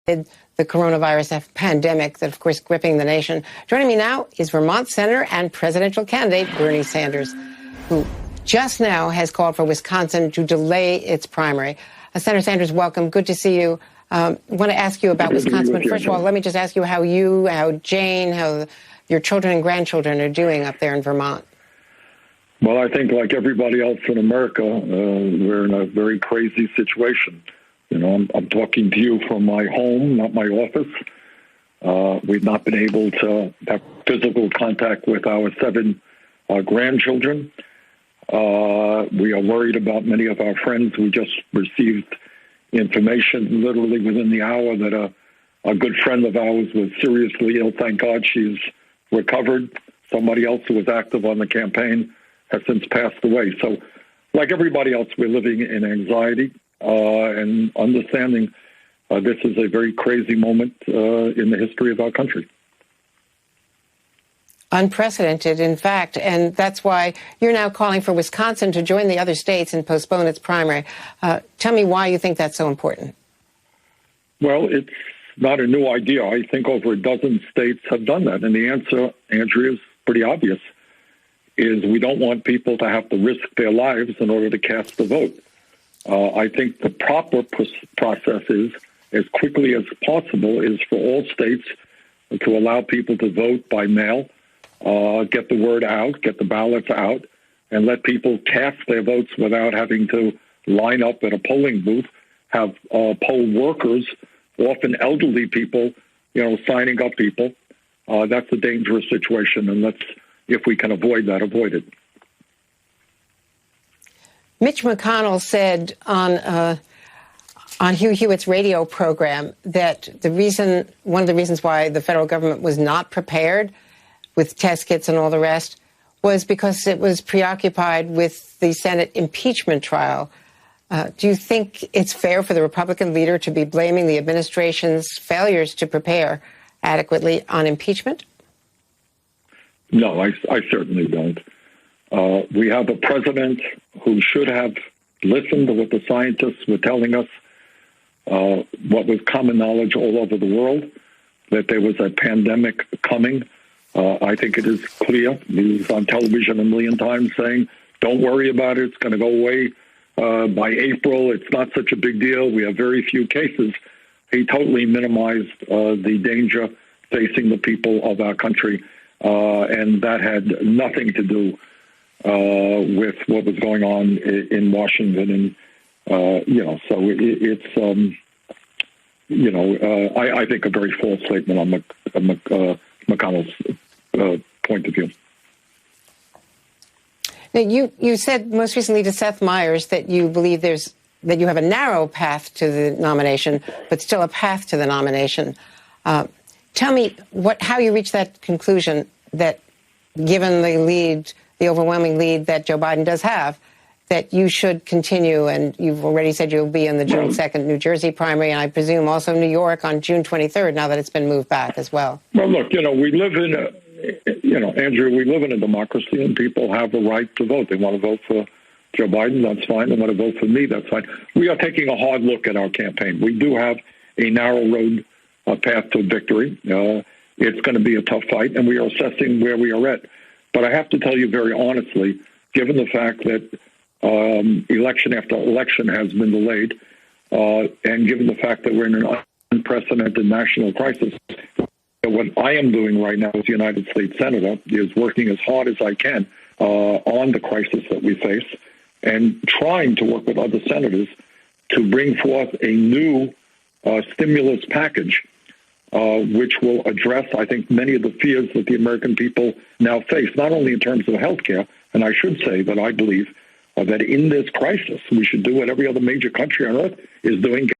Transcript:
the coronavirus pandemic that, of course, gripping the nation. Joining me now is Vermont Senator and presidential candidate Bernie Sanders, who just now has called for Wisconsin to delay its primary. Senator Sanders, welcome. Good to see you. I want to ask you about Wisconsin, but first of all, let me just ask you how Jane, how your children and grandchildren are doing up there in Vermont. Well, I think like everybody else in America, we're in a very crazy situation. You know, I'm talking to you from my home, not my office. We've not been able to have physical contact with our 7 grandchildren. We are worried about many of our friends. We just received information literally within the hour that a good friend of ours was seriously ill. Thank God she's recovered. Somebody else who was active on the campaign has since passed away. So like everybody else, we're living in anxiety and understanding this is a very crazy moment in the history of our country. Unprecedented, in fact, and that's why you're now calling for Wisconsin to join the other states and postpone its primary. Tell me why you think that's so important. Well, it's not a new idea. I think over a dozen states have done that. And the answer, Andrea, is pretty obvious, is we don't want people to have to risk their lives in order to cast a vote. I think the proper process is, as quickly as possible, is for all states to allow people to vote by mail, get the word out, get the ballots out, and let people cast their votes without having to line up at a polling booth, have poll workers, often elderly people, signing up people. That's a dangerous situation, and let's, if we can avoid that, avoid it. Mitch McConnell said on Hugh Hewitt's radio program that one of the reasons why the federal government was not prepared with test kits and all the rest was because it was preoccupied with the Senate impeachment trial. Do you think it's fair for the Republican leader to be blaming the administration's failures to prepare adequately on impeachment? No, I certainly don't. We have a president who should have listened to what the scientists were telling us, what was common knowledge all over the world, that there was a pandemic coming. I think it is clear. He was on television a million times saying, don't worry about it. It's going to go away by April. It's not such a big deal. We have very few cases. He totally minimized the danger facing the people of our country. And that had nothing to do with what was going on in Washington. And, so it's, I think a very false statement on McConnell's point of view. Now, you said most recently to Seth Meyers that you believe that you have a narrow path to the nomination, but still a path to the nomination. Tell me how you reached that conclusion that, given the overwhelming lead that Joe Biden does have, that you should continue, and you've already said you'll be in the June 2nd New Jersey primary, and I presume also New York on June 23rd, now that it's been moved back as well. Well, look, we live in Andrew, we live in a democracy, and people have a right to vote. They want to vote for Joe Biden, that's fine. They want to vote for me, that's fine. We are taking a hard look at our campaign. We do have a narrow road path to victory. It's going to be a tough fight, and we are assessing where we are at. But I have to tell you very honestly, given the fact that election after election has been delayed, and given the fact that we're in an unprecedented national crisis, what I am doing right now as United States Senator is working as hard as I can on the crisis that we face and trying to work with other senators to bring forth a new stimulus package, which will address, I think, many of the fears that the American people now face, not only in terms of health care, and I should say that I believe that in this crisis, we should do what every other major country on earth is doing,